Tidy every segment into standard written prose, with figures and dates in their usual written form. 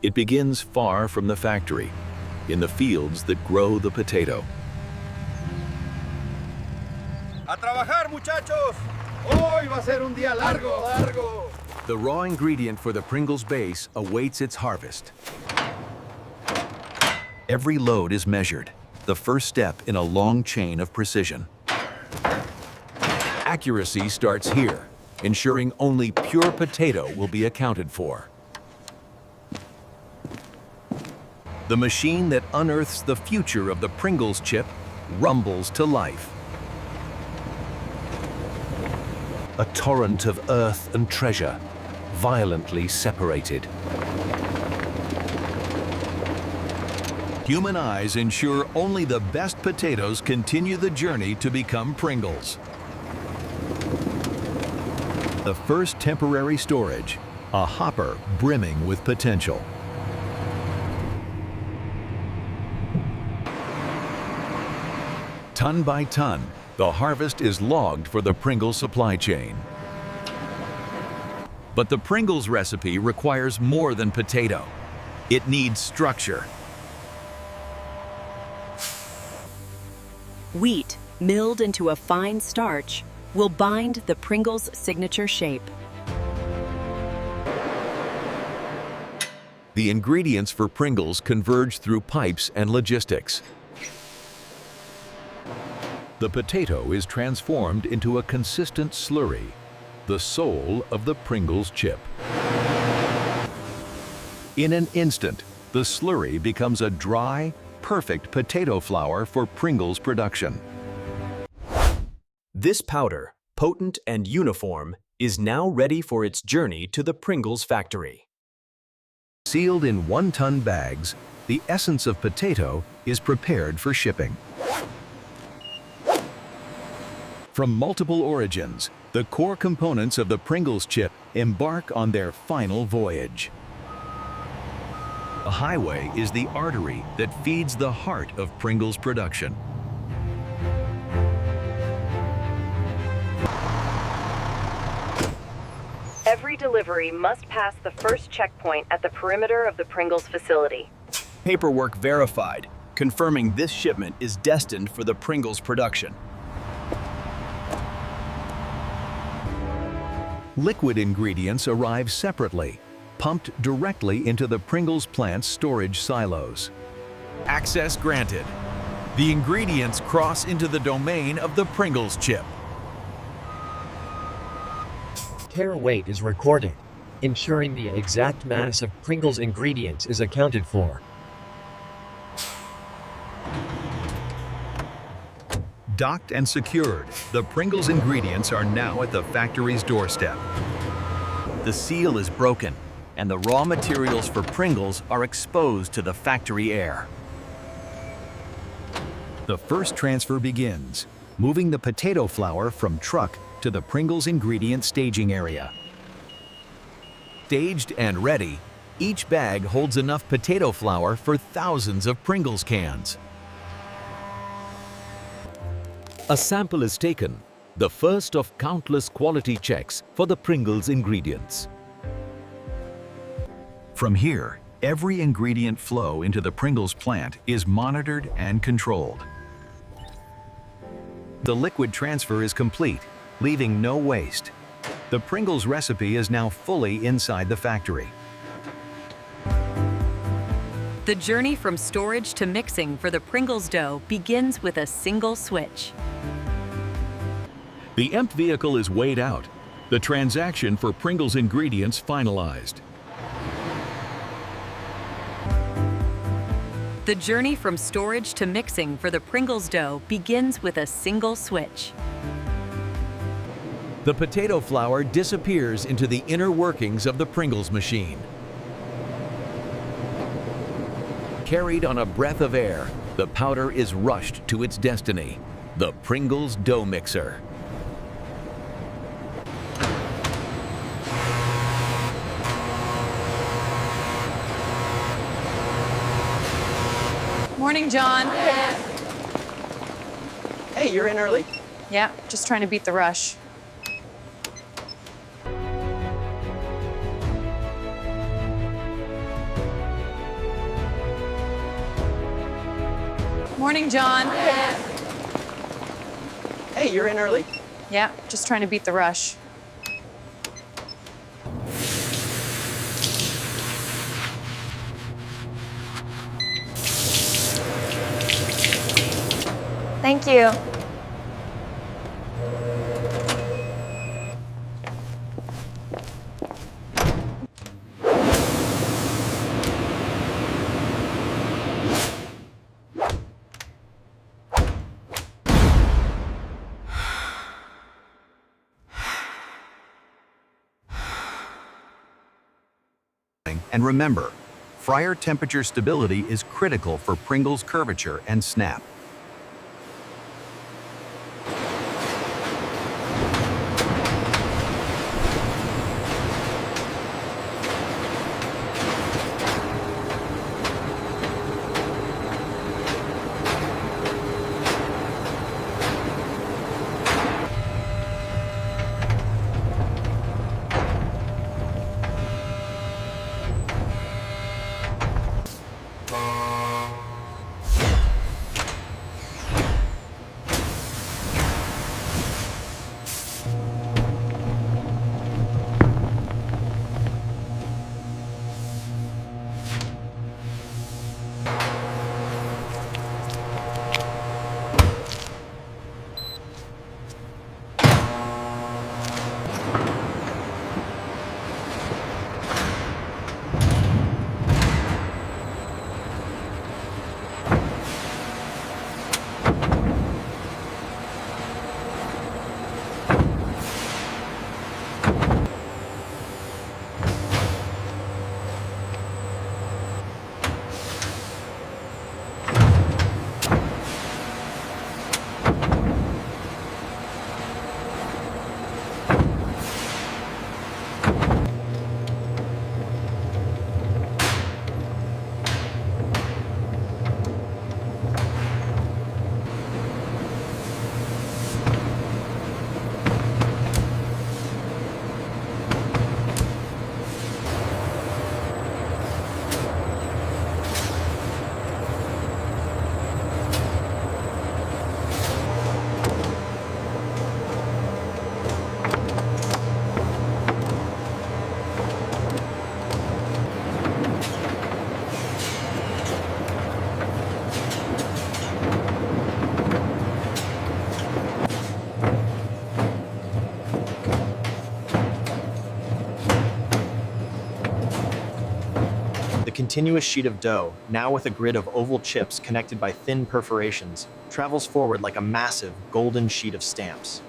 It begins far from the factory, in the fields that grow the potato. ¡A trabajar, muchachos! Hoy va a ser un día largo, largo! The raw ingredient for the Pringles base awaits its harvest. Every load is measured, the first step in a long chain of precision. Accuracy starts here, ensuring only pure potato will be accounted for. The machine that unearths the future of the Pringles chip rumbles to life. A torrent of earth and treasure, violently separated. Human eyes ensure only the best potatoes continue the journey to become Pringles. The first temporary storage, a hopper brimming with potential. Ton by ton, the harvest is logged for the Pringles supply chain. But the Pringles recipe requires more than potato. It needs structure. Wheat, milled into a fine starch, will bind the Pringles' signature shape. The ingredients for Pringles converge through pipes and logistics. The potato is transformed into a consistent slurry, the soul of the Pringles chip. In an instant, the slurry becomes a dry, perfect potato flour for Pringles production. This powder, potent and uniform, is now ready for its journey to the Pringles factory. Sealed in one-ton bags, the essence of potato is prepared for shipping. From multiple origins, the core components of the Pringles chip embark on their final voyage. The highway is the artery that feeds the heart of Pringles production. Every delivery must pass the first checkpoint at the perimeter of the Pringles facility. Paperwork verified, confirming this shipment is destined for the Pringles production. Liquid ingredients arrive separately, pumped directly into the Pringles plant's storage silos. Access granted. The ingredients cross into the domain of the Pringles chip. Tare weight is recorded, ensuring the exact mass of Pringles ingredients is accounted for. Docked and secured, the Pringles ingredients are now at the factory's doorstep. The seal is broken, and the raw materials for Pringles are exposed to the factory air. The first transfer begins, moving the potato flour from truck to the Pringles ingredient staging area. Staged and ready, each bag holds enough potato flour for thousands of Pringles cans. A sample is taken, the first of countless quality checks for the Pringles ingredients. From here, every ingredient flow into the Pringles plant is monitored and controlled. The liquid transfer is complete, leaving no waste. The Pringles recipe is now fully inside the factory. The journey from storage to mixing for the Pringles dough begins with a single switch. The EMP vehicle is weighed out, the transaction for Pringles ingredients finalized. The journey from storage to mixing for the Pringles dough begins with a single switch. The potato flour disappears into the inner workings of the Pringles machine. Carried on a breath of air, the powder is rushed to its destiny, the Pringles dough mixer. Morning, John. Hey, you're in early. Yeah, just trying to beat the rush. Morning, John. Hey, you're in early. Yeah, just trying to beat the rush. Thank you. And remember, fryer temperature stability is critical for Pringles curvature and snap. The continuous sheet of dough, now with a grid of oval chips connected by thin perforations, travels forward like a massive, golden sheet of stamps.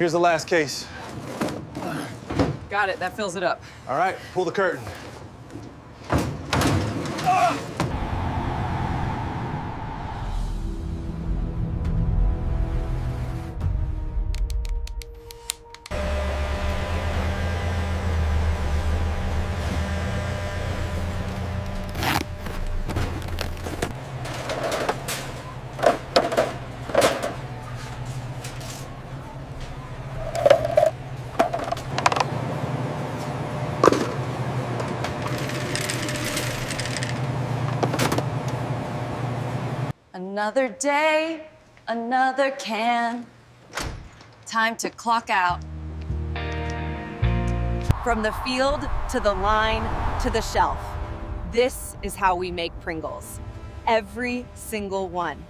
Here's the last case. Got it, that fills it up. All right, pull the curtain. Another day, another can. Time to clock out. From the field to the line to the shelf. This is how we make Pringles. Every single one.